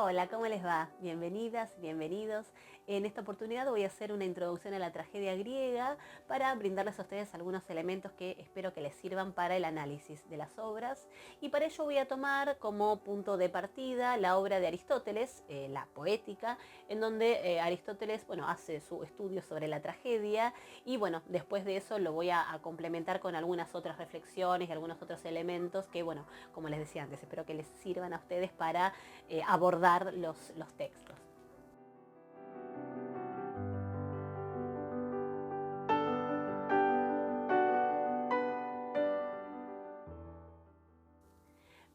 Hola, ¿cómo les va? Bienvenidas, bienvenidos. En esta oportunidad voy a hacer una introducción a la tragedia griega para brindarles a ustedes algunos elementos que espero que les sirvan para el análisis de las obras. Y para ello voy a tomar como punto de partida la obra de Aristóteles, la Poética, en donde Aristóteles hace su estudio sobre la tragedia y después de eso lo voy a complementar con algunas otras reflexiones y algunos otros elementos que, como les decía antes, espero que les sirvan a ustedes para abordar los textos.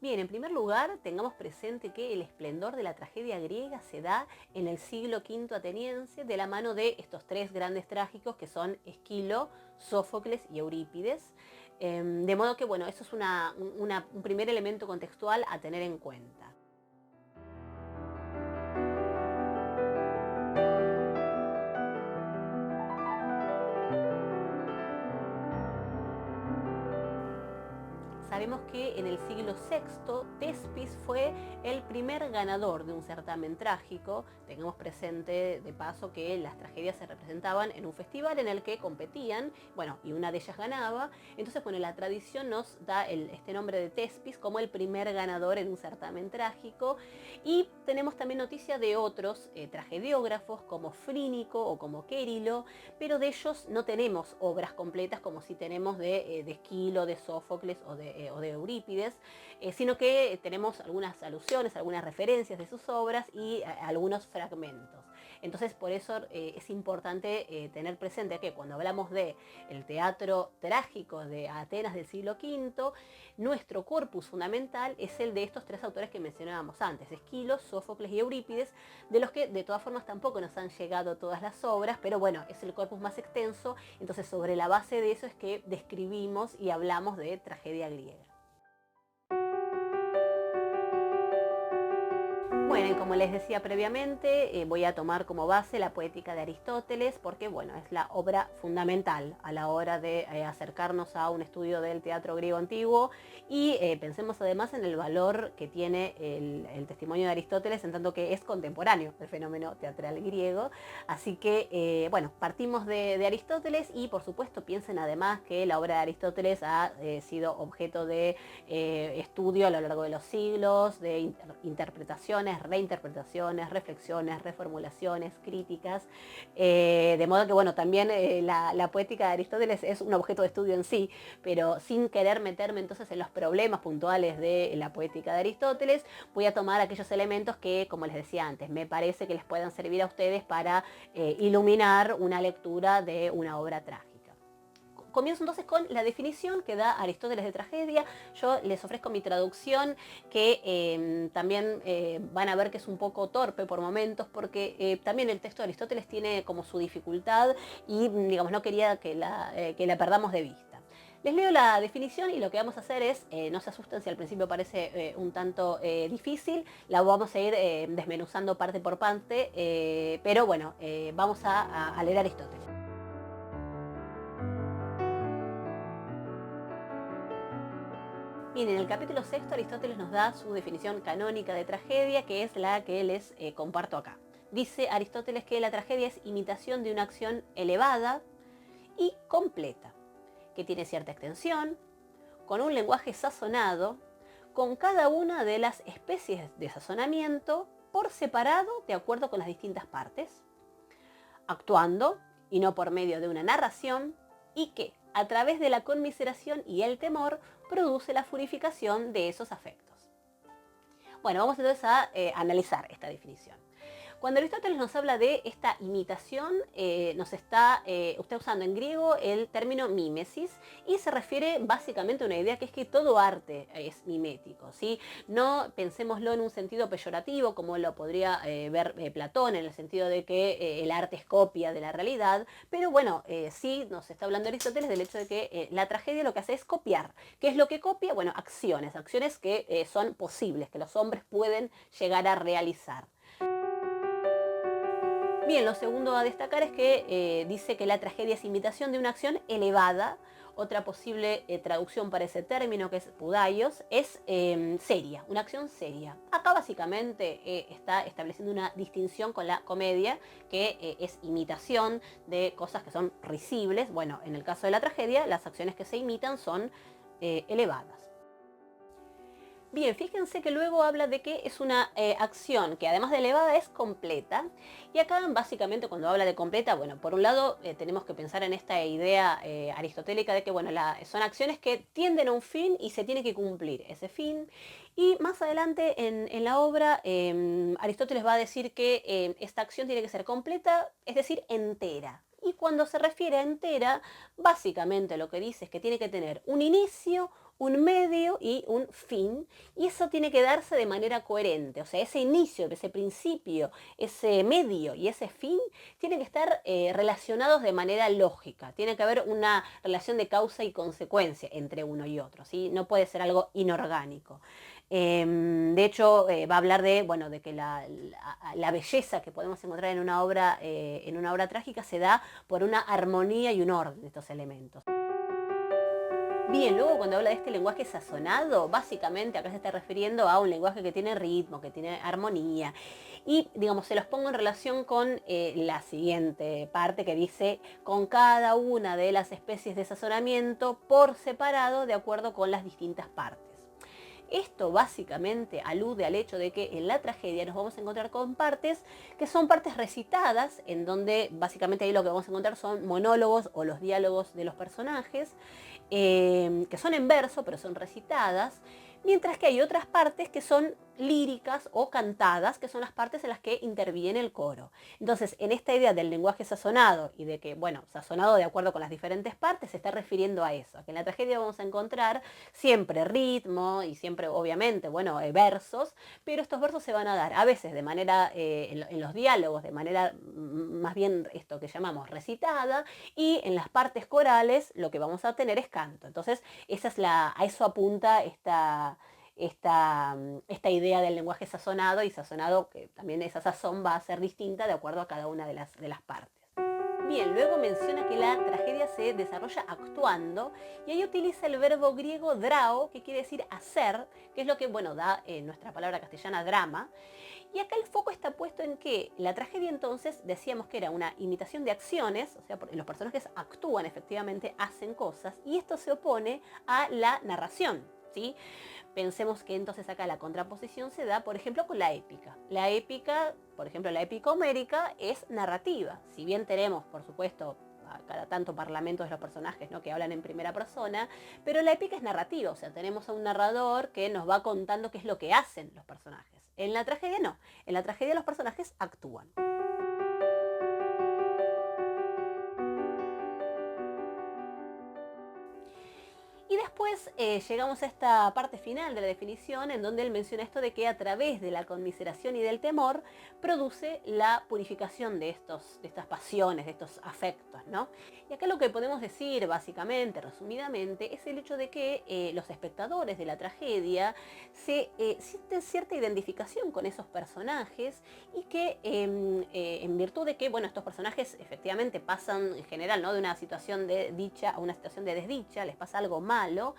Bien, en primer lugar, tengamos presente que el esplendor de la tragedia griega se da en el siglo V ateniense de la mano de estos tres grandes trágicos que son Esquilo, Sófocles y Eurípides. De modo que, eso es un primer elemento contextual a tener en cuenta. Sabemos que en el siglo VI Tespis fue el primer ganador de un certamen trágico. Tengamos presente de paso que las tragedias se representaban en un festival en el que competían, y una de ellas ganaba. Entonces, la tradición nos da este nombre de Tespis como el primer ganador en un certamen trágico. Y tenemos también noticia de otros tragediógrafos como Frínico o como Quérilo, pero de ellos no tenemos obras completas como si tenemos de Esquilo, de Sófocles o de Eurípides, sino que tenemos algunas alusiones, algunas referencias de sus obras y algunos fragmentos. Entonces, por eso es importante tener presente que cuando hablamos del teatro trágico de Atenas del siglo V, nuestro corpus fundamental es el de estos tres autores que mencionábamos antes, Esquilo, Sófocles y Eurípides, de los que de todas formas tampoco nos han llegado todas las obras, pero es el corpus más extenso. Entonces, sobre la base de eso es que describimos y hablamos de tragedia griega. Bueno, y como les decía previamente, voy a tomar como base la Poética de Aristóteles porque, es la obra fundamental a la hora de acercarnos a un estudio del teatro griego antiguo y pensemos además en el valor que tiene el testimonio de Aristóteles en tanto que es contemporáneo del fenómeno teatral griego. Así que, partimos de Aristóteles y, por supuesto, piensen además que la obra de Aristóteles ha sido objeto de estudio a lo largo de los siglos, de interpretaciones, reinterpretaciones, reflexiones, reformulaciones, críticas, de modo que también la poética de Aristóteles es un objeto de estudio en sí, pero sin querer meterme entonces en los problemas puntuales de la poética de Aristóteles, voy a tomar aquellos elementos que, como les decía antes, me parece que les puedan servir a ustedes para iluminar una lectura de una obra trágica. Comienzo entonces con la definición que da Aristóteles de tragedia. Yo les ofrezco mi traducción que también van a ver que es un poco torpe por momentos porque también el texto de Aristóteles tiene como su dificultad y no quería que la perdamos de vista. Les leo la definición y lo que vamos a hacer es, no se asusten si al principio parece un tanto difícil, la vamos a ir desmenuzando parte por parte, pero vamos a leer Aristóteles. Bien, en el capítulo 6 Aristóteles nos da su definición canónica de tragedia, que es la que les comparto acá. Dice Aristóteles que la tragedia es imitación de una acción elevada y completa, que tiene cierta extensión, con un lenguaje sazonado, con cada una de las especies de sazonamiento por separado de acuerdo con las distintas partes, actuando y no por medio de una narración, y que a través de la conmiseración y el temor produce la purificación de esos afectos. Vamos entonces a analizar esta definición. Cuando Aristóteles nos habla de esta imitación, nos está usando en griego el término mimesis y se refiere básicamente a una idea que es que todo arte es mimético, ¿sí? No pensémoslo en un sentido peyorativo como lo podría ver Platón, en el sentido de que el arte es copia de la realidad, pero sí nos está hablando Aristóteles del hecho de que la tragedia lo que hace es copiar. ¿Qué es lo que copia? Acciones que son posibles, que los hombres pueden llegar a realizar. Bien, lo segundo a destacar es que dice que la tragedia es imitación de una acción elevada otra posible traducción para ese término, que es pudaios, es seria, una acción seria. Acá básicamente está estableciendo una distinción con la comedia, que es imitación de cosas que son risibles. Bueno, en el caso de la tragedia, las acciones que se imitan son elevadas. Bien, fíjense que luego habla de que es una acción que además de elevada es completa. Y acá básicamente cuando habla de completa, bueno, por un lado tenemos que pensar en esta idea aristotélica de que bueno, son acciones que tienden a un fin y se tiene que cumplir ese fin. Y más adelante en la obra Aristóteles va a decir que esta acción tiene que ser completa, es decir, entera. Y cuando se refiere a entera, básicamente lo que dice es que tiene que tener un inicio, un medio y un fin, y eso tiene que darse de manera coherente. O sea, ese inicio, ese principio, ese medio y ese fin tienen que estar relacionados de manera lógica. Tiene que haber una relación de causa y consecuencia entre uno y otro, ¿sí? No puede ser algo inorgánico. De hecho, va a hablar de, bueno, de que la belleza que podemos encontrar en una obra trágica se da por una armonía y un orden de estos elementos. Bien, luego cuando habla de este lenguaje sazonado, básicamente acá se está refiriendo a un lenguaje que tiene ritmo, que tiene armonía. Y, digamos, se los pongo en relación con la siguiente parte que dice, con cada una de las especies de sazonamiento por separado de acuerdo con las distintas partes. Esto básicamente alude al hecho de que en la tragedia nos vamos a encontrar con partes que son partes recitadas, en donde básicamente ahí lo que vamos a encontrar son monólogos o los diálogos de los personajes, que son en verso, pero son recitadas, mientras que hay otras partes que son líricas o cantadas, que son las partes en las que interviene el coro. Entonces, en esta idea del lenguaje sazonado y de que, bueno, sazonado de acuerdo con las diferentes partes, se está refiriendo a eso, a que en la tragedia vamos a encontrar siempre ritmo y siempre, obviamente, bueno, versos, pero estos versos se van a dar a veces de manera, en los diálogos, de manera más bien esto que llamamos recitada, y en las partes corales lo que vamos a tener es canto. Entonces, a eso apunta esta idea del lenguaje sazonado, y sazonado que también esa sazón va a ser distinta de acuerdo a cada una de las partes. Bien, luego menciona que la tragedia se desarrolla actuando, y ahí utiliza el verbo griego drao, que quiere decir hacer, que es lo que, bueno, da nuestra palabra castellana drama. Y acá el foco está puesto en que la tragedia entonces decíamos que era una imitación de acciones, o sea, los personajes actúan efectivamente, hacen cosas, y esto se opone a la narración, ¿sí? Pensemos que entonces acá la contraposición se da, por ejemplo, con la épica. La épica, por ejemplo, la épica homérica es narrativa. Si bien tenemos, por supuesto, a cada tanto parlamentos de los personajes, ¿no?, que hablan en primera persona, pero la épica es narrativa, o sea, tenemos a un narrador que nos va contando qué es lo que hacen los personajes. En la tragedia no, en la tragedia los personajes actúan. Y después llegamos a esta parte final de la definición, en donde él menciona esto de que a través de la conmiseración y del temor produce la purificación de estas pasiones, de estos afectos, ¿no? Y acá lo que podemos decir básicamente, resumidamente, es el hecho de que los espectadores de la tragedia sienten cierta identificación con esos personajes, y que en virtud de que, bueno, estos personajes efectivamente pasan en general, ¿no?, de una situación de dicha a una situación de desdicha, les pasa algo malo,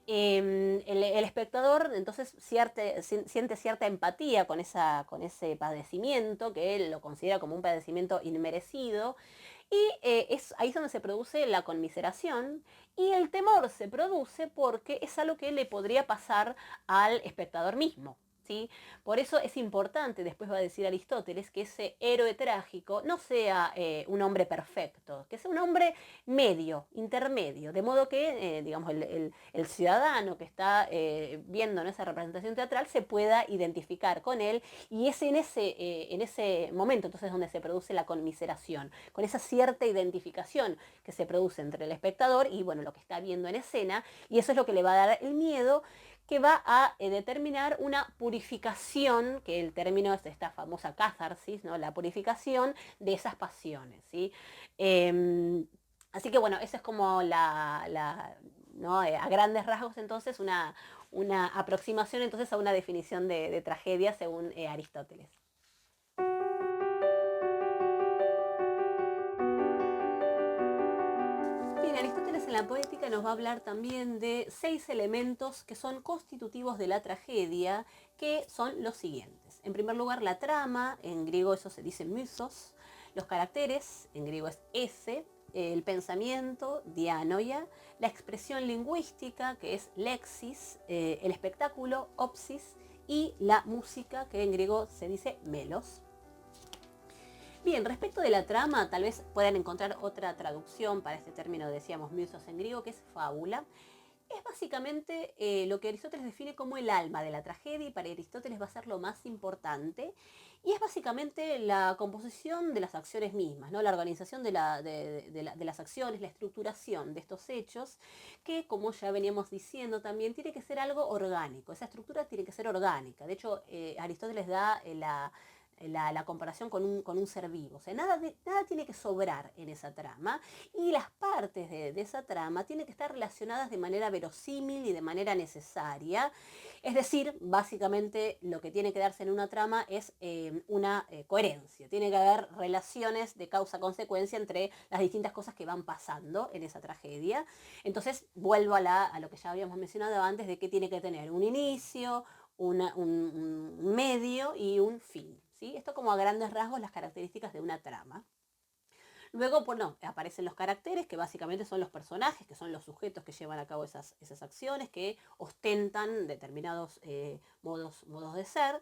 el espectador entonces siente cierta empatía con ese padecimiento, que él lo considera como un padecimiento inmerecido, y ahí es donde se produce la conmiseración, y el temor se produce porque es algo que le podría pasar al espectador mismo, ¿sí? Por eso es importante, después va a decir Aristóteles, que ese héroe trágico no sea un hombre perfecto, que sea un hombre medio, intermedio, de modo que, digamos, el ciudadano que está viendo en esa representación teatral se pueda identificar con él, y es en ese momento entonces donde se produce la conmiseración, con esa cierta identificación que se produce entre el espectador y, bueno, lo que está viendo en escena, y eso es lo que le va a dar el miedo, que va a determinar una purificación, que el término es esta famosa catharsis, ¿no?, la purificación de esas pasiones, ¿sí? Así que, bueno, esa es como ¿no?, a grandes rasgos entonces una aproximación entonces a una definición de tragedia según Aristóteles. Bien, Aristóteles Aristóteles en la poética nos va a hablar también de 6 elementos que son constitutivos de la tragedia, que son los siguientes. En primer lugar, la trama, en griego eso se dice mythos, los caracteres, en griego es ese, el pensamiento, dianoia, la expresión lingüística, que es lexis, el espectáculo, opsis, y la música, que en griego se dice melos. Bien, respecto de la trama, tal vez puedan encontrar otra traducción para este término, decíamos, mythos en griego, que es fábula. Es básicamente lo que Aristóteles define como el alma de la tragedia, y para Aristóteles va a ser lo más importante. Y es básicamente la composición de las acciones mismas, ¿no? La organización de las acciones, la estructuración de estos hechos, que como ya veníamos diciendo también, tiene que ser algo orgánico. Esa estructura tiene que ser orgánica. De hecho, Aristóteles da la comparación con un ser vivo. O sea, nada tiene que sobrar en esa trama, y las partes de esa trama tienen que estar relacionadas de manera verosímil y de manera necesaria. Es decir, básicamente lo que tiene que darse en una trama es una coherencia. Tiene que haber relaciones de causa-consecuencia entre las distintas cosas que van pasando en esa tragedia. Entonces, vuelvo a lo que ya habíamos mencionado antes, de que tiene que tener un inicio, un medio y un fin. ¿Sí? Esto como a grandes rasgos las características de una trama. Luego, bueno, aparecen los caracteres, que básicamente son los personajes, que son los sujetos que llevan a cabo esas acciones, que ostentan determinados modos de ser.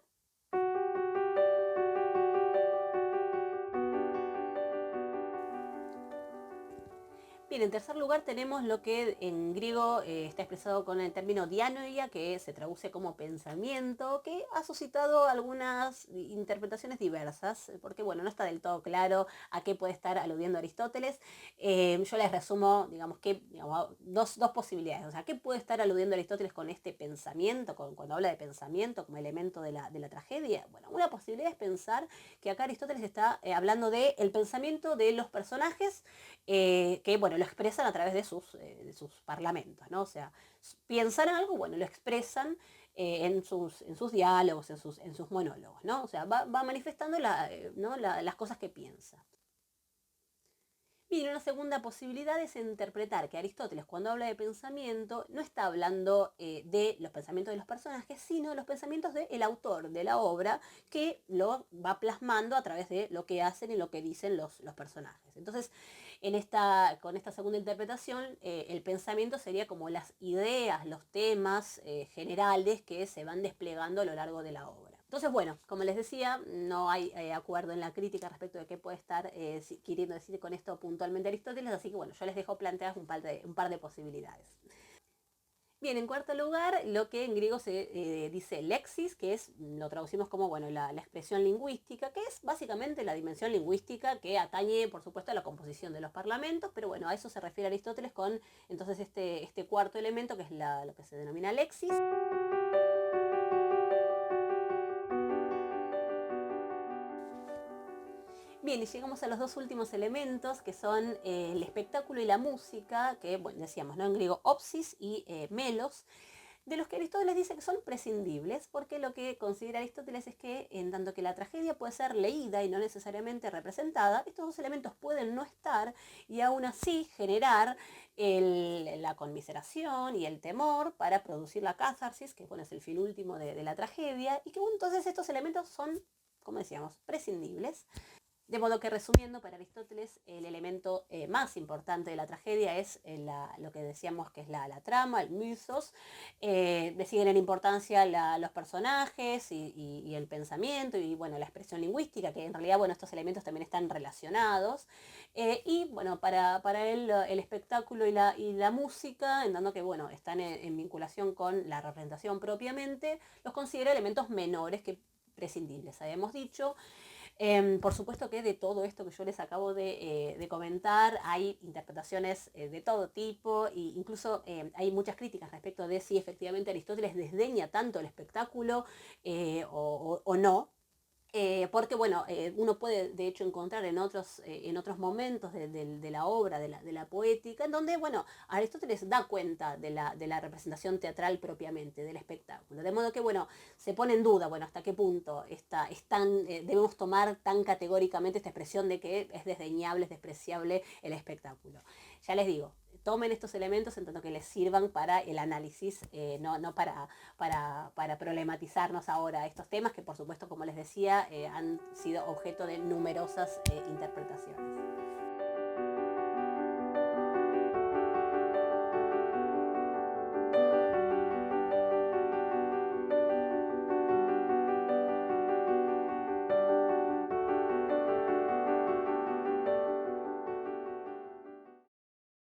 Bien, en tercer lugar tenemos lo que en griego está expresado con el término dianoia, que se traduce como pensamiento, que ha suscitado algunas interpretaciones diversas, porque bueno, no está del todo claro a qué puede estar aludiendo Aristóteles. Yo les resumo, digamos, dos posibilidades. O sea, ¿qué puede estar aludiendo Aristóteles con este pensamiento, cuando habla de pensamiento como elemento de la tragedia? Bueno, una posibilidad es pensar que acá Aristóteles está hablando del pensamiento de los personajes, que bueno, lo expresan a través de sus parlamentos, ¿no? O sea, piensan algo, bueno, lo expresan en sus diálogos, en sus monólogos, ¿no? O sea, va manifestando ¿no? las cosas que piensa. Bien, una segunda posibilidad es interpretar que Aristóteles, cuando habla de pensamiento, no está hablando de los pensamientos de los personajes, sino de los pensamientos del autor de la obra, que lo va plasmando a través de lo que hacen y lo que dicen los personajes. Entonces, con esta segunda interpretación, el pensamiento sería como las ideas, los temas generales que se van desplegando a lo largo de la obra. Entonces, bueno, como les decía, no hay acuerdo en la crítica respecto de qué puede estar queriendo decir con esto puntualmente Aristóteles, así que bueno, yo les dejo planteadas un par de posibilidades. Bien, en cuarto lugar, lo que en griego se dice lexis, que lo traducimos como, bueno, la expresión lingüística, que es básicamente la dimensión lingüística que atañe, por supuesto, a la composición de los parlamentos, pero bueno, a eso se refiere Aristóteles con, entonces, este cuarto elemento, que es lo que se denomina lexis. Bien, y llegamos a los dos últimos elementos, que son el espectáculo y la música, que, bueno, decíamos, ¿no? En griego opsis y melos, de los que Aristóteles dice que son prescindibles, porque lo que considera Aristóteles es que, en tanto que la tragedia puede ser leída y no necesariamente representada, estos dos elementos pueden no estar y aún así generar la conmiseración y el temor para producir la catharsis, que bueno, es el fin último de la tragedia, y que bueno, entonces estos elementos son, como decíamos, prescindibles. De modo que, resumiendo, para Aristóteles el elemento más importante de la tragedia es lo que decíamos que es la trama, el mythos. Le siguen en importancia los personajes y el pensamiento y bueno, la expresión lingüística, que en realidad, bueno, estos elementos también están relacionados. Y bueno, para él el espectáculo y la música, en tanto que bueno, están en vinculación con la representación propiamente, los considera elementos menores que prescindibles, habíamos dicho. Por supuesto que de todo esto que yo les acabo de comentar hay interpretaciones de todo tipo, e incluso hay muchas críticas respecto de si efectivamente Aristóteles desdeña tanto el espectáculo o no. Porque bueno, uno puede de hecho encontrar en otros momentos de la obra, de la poética, en donde, bueno, Aristóteles da cuenta de la representación teatral propiamente, del espectáculo. De modo que, bueno, se pone en duda, bueno, hasta qué punto debemos tomar tan categóricamente esta expresión de que es desdeñable, es despreciable el espectáculo. Ya les digo, tomen estos elementos en tanto que les sirvan para el análisis, no para problematizarnos ahora estos temas que, por supuesto, como les decía, han sido objeto de numerosas interpretaciones.